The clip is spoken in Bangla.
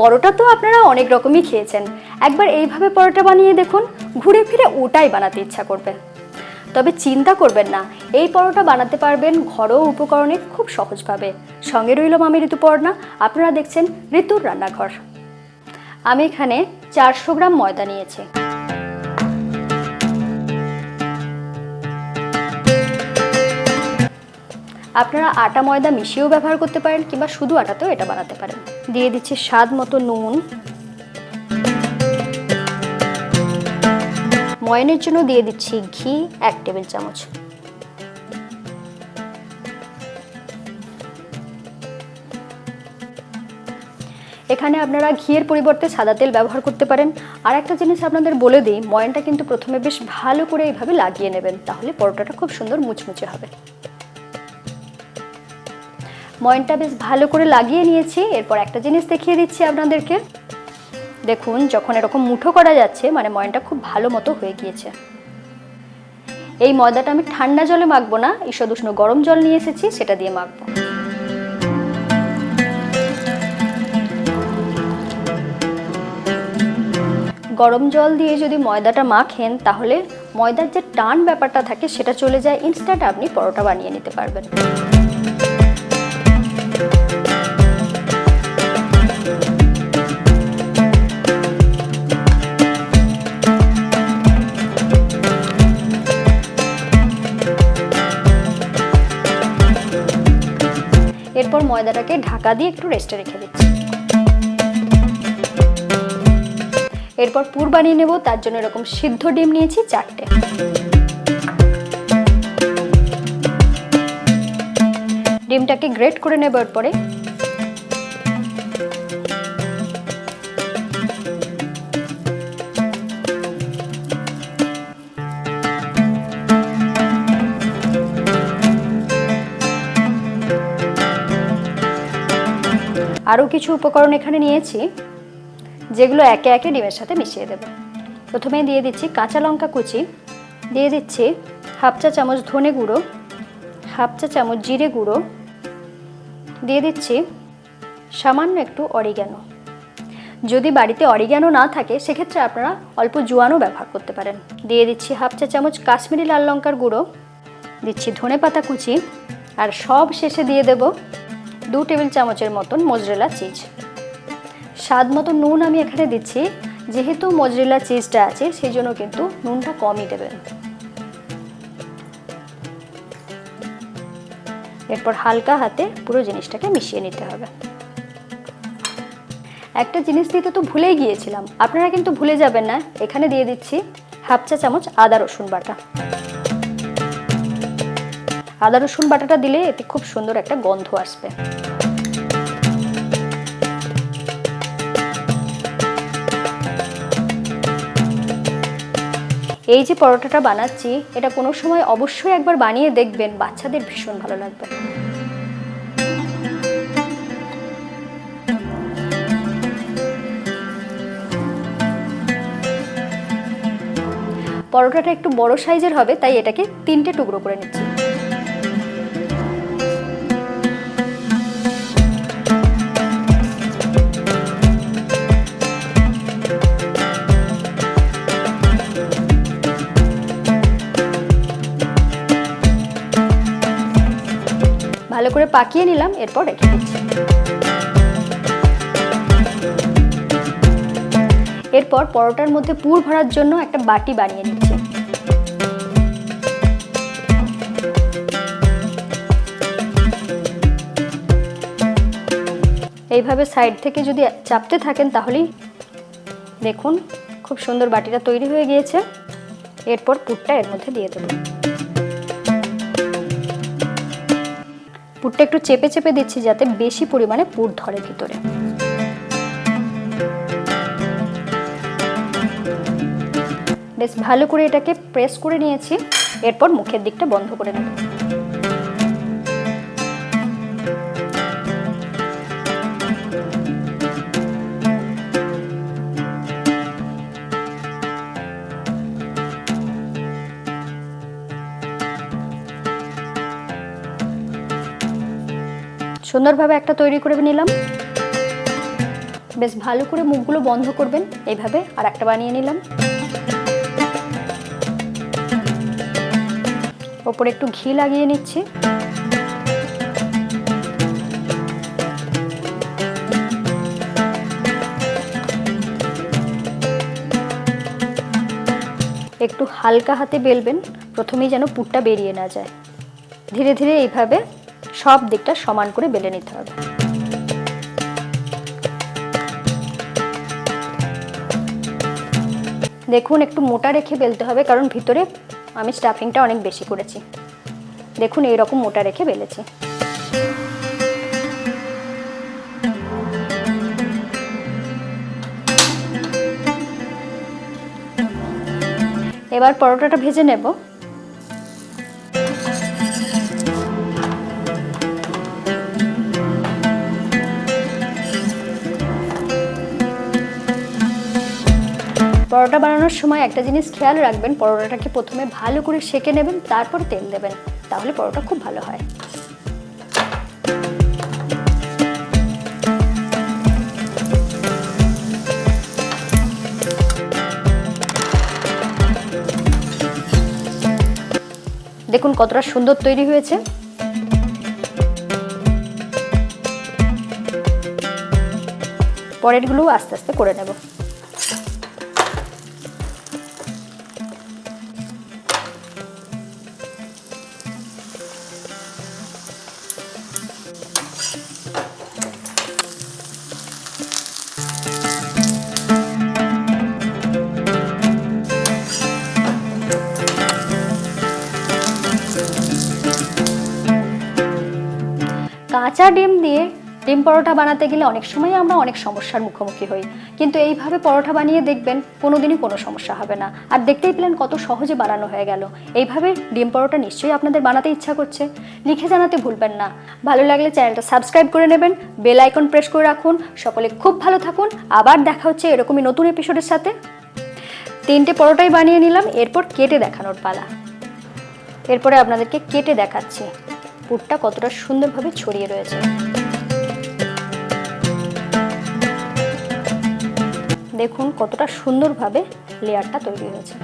পরোটা তো আপনারা অনেক রকমই খেয়েছেন, একবার এইভাবে পরোটা বানিয়ে দেখুন, ঘুরে ফিরে ওটাই বানাতে ইচ্ছা করবে। তবে চিন্তা করবেন না, এই পরোটা বানাতে পারবেন ঘরোয়া উপকরণে খুব সহজভাবে। সঙ্গে রইলাম আমি ঋতুপর্ণা, আপনারা দেখছেন ঋতুর রান্নাঘর। আমি এখানে 400 গ্রাম ময়দা নিয়েছি। আপনারা আটা ময়দা মিশিয়েও ব্যবহার করতে পারেন কিংবা শুধু আটাতেও এটা বানাতে পারেন। দিয়ে দিচ্ছি স্বাদ মতো নুন। ময়নের জন্য দিয়ে দিচ্ছি ঘি 1 টেবিল চামচ। এখানে আপনারা ঘিয়ের পরিবর্তে সাদা তেল ব্যবহার করতে পারেন। আর একটা জিনিস আপনাদের বলে দিই, ময়নটা কিন্তু প্রথমে বেশ ভালো করে এইভাবে লাগিয়ে নেবেন, তাহলে পরোটাটা খুব সুন্দর মুচমুচে হবে। ময়নটা বেশ ভালো করে লাগিয়ে নিয়েছি। এরপর একটা জিনিস দেখিয়ে দিচ্ছি আপনাদেরকে। দেখুন, যখন এরকম মুঠো করা যাচ্ছে মানে ময়নটা খুব ভালো মতো হয়ে গিয়েছে। এই ময়দাটা আমি ঠান্ডা জলে মাখবো না, ঈষদ উষ্ণ গরম জল নিয়ে এসেছি, সেটা দিয়ে মাখবো। গরম জল দিয়ে যদি ময়দাটা মাখেন তাহলে ময়দার যে টান ব্যাপারটা থাকে সেটা চলে যায়, ইনস্ট্যান্ট আপনি পরোটা বানিয়ে নিতে পারবেন। এরপর ময়দাটাকে ঢাকা দিয়ে একটু রেস্টে রেখে দিচ্ছি। এরপর পুর বানিয়ে নেব, তার জন্য এরকম সিদ্ধ ডিম নিয়েছি 4টে। ডিমটাকে গ্রেট করে নেব। এরপরে আরও কিছু উপকরণ এখানে নিয়েছি, যেগুলো একে একে ডিমের সাথে মিশিয়ে দেব। প্রথমে দিয়ে দিচ্ছি কাঁচা লঙ্কা কুচি, দিয়ে দিচ্ছি হাফ চা চামচ ধনে গুঁড়ো, হাফ চা চামচ জিরে গুঁড়ো, দিয়ে দিচ্ছি সামান্য একটু অরিগ্যানো। যদি বাড়িতে অরিগ্যানো না থাকে সেক্ষেত্রে আপনারা অল্প জোয়ানও ব্যবহার করতে পারেন। দিয়ে দিচ্ছি হাফ চা চামচ কাশ্মীরি লাল লঙ্কার গুঁড়ো, দিচ্ছি ধনে পাতা কুচি, আর সব শেষে দিয়ে দেব 2 টেবিল চামচের মতন মোজরেলা চিজ। স্বাদ মতো নুন আমি এখানে দিচ্ছি, যেহেতু মোজরেলা চিজটা আছে সেই জন্য কিন্তু নুনটা কমই দেবেন। এরপর হালকা হাতে পুরো জিনিসটাকে মিশিয়ে নিতে হবে। একটা জিনিস দিতে তো ভুলেই গিয়েছিলাম, আপনারা কিন্তু ভুলে যাবেন না। এখানে দিয়ে দিচ্ছি হাফ চা চামচ আদা রসুন বাটা। আদা রসুন বাটাটা দিলে এতে খুব সুন্দর একটা গন্ধ আসবে। এই যে পরোটাটা বানাচ্ছি, এটা কোনো সময় অবশ্যই একবার বানিয়ে দেখবেন, বাচ্চাদের ভীষণ ভালো লাগবে। পরোটাটা একটু বড় সাইজের হবে, তাই এটাকে 3টে টুকরো করে নিচ্ছি। ভালো করে পাকিয়ে নিলাম, এরপর রেখে দিচ্ছি। এরপর পরোটার মধ্যে পুর ভরার জন্য একটা বাটি বানিয়ে নিচ্ছি। এইভাবে সাইড থেকে যদি চাপতে থাকেন তাহলেই দেখুন খুব সুন্দর বাটিটা তৈরি হয়ে গিয়েছে। এরপর পুরটা এর মধ্যে দিয়ে দেব। পুরটা একটু চেপে চেপে দিচ্ছি যাতে বেশি পরিমাণে পুর ধরে ভিতরে। বেশ ভালো করে এটাকে প্রেস করে নিয়েছি। এরপর মুখের দিকটা বন্ধ করে নেব। সুন্দরভাবে একটা তৈরি করে নিলাম। বেশ ভালো করে মুখগুলো বন্ধ করবেন। এইভাবে আর একটা বানিয়ে নিলাম। ওপরে একটু ঘি লাগিয়ে নিচ্ছি। একটু হালকা হাতে বেলবেন, প্রথমেই যেন পুরটা বেরিয়ে না যায়। ধীরে ধীরে এইভাবে সব দিকটা সমান করে বেলে নিতে হবে। দেখুন একটু মোটা রেখে বেলতে হবে, কারণ ভিতরে আমি স্টাফিংটা অনেক বেশি করেছি। দেখুন এইরকম মোটা রেখে বেলেছি। এবার পরোটাটা ভেজে নেব। পরোটা বানানোর সময় একটা জিনিস খেয়াল রাখবেন, পরোটাটাকে প্রথমে ভালো করে সেঁকে নেবেন, তারপর তেল দেবেন, তাহলে পরোটা খুব ভালো হয়। দেখুন কতটা সুন্দর তৈরি হয়েছে। পরেরগুলো আস্তে আস্তে করে নেব। কাঁচা ডিম দিয়ে ডিম পরোটা বানাতে গেলে অনেক সময় আমরা অনেক সমস্যার মুখোমুখি হই, কিন্তু এইভাবে পরোটা বানিয়ে দেখবেন কোনোদিনই কোনো সমস্যা হবে না। আর দেখতেই পেলেন কত সহজে বানানো হয়ে গেল। এইভাবে ডিম পরোটা নিশ্চয়ই আপনাদের বানাতে ইচ্ছা করছে। লিখে জানাতে ভুলবেন না। ভালো লাগলে চ্যানেলটা সাবস্ক্রাইব করে নেবেন, বেল আইকন প্রেস করে রাখুন। সকলে খুব ভালো থাকুন। আবার দেখা হচ্ছে এরকমই নতুন এপিসোডের সাথে। 3টে পরোটাই বানিয়ে নিলাম, এরপর কেটে দেখানোর পালা। এরপরে আপনাদেরকে কেটে দেখাচ্ছি পুরটা কতটা সুন্দরভাবে ছড়িয়ে রয়েছে। দেখুন কতটা সুন্দরভাবে লেয়ারটা তৈরি হয়েছে।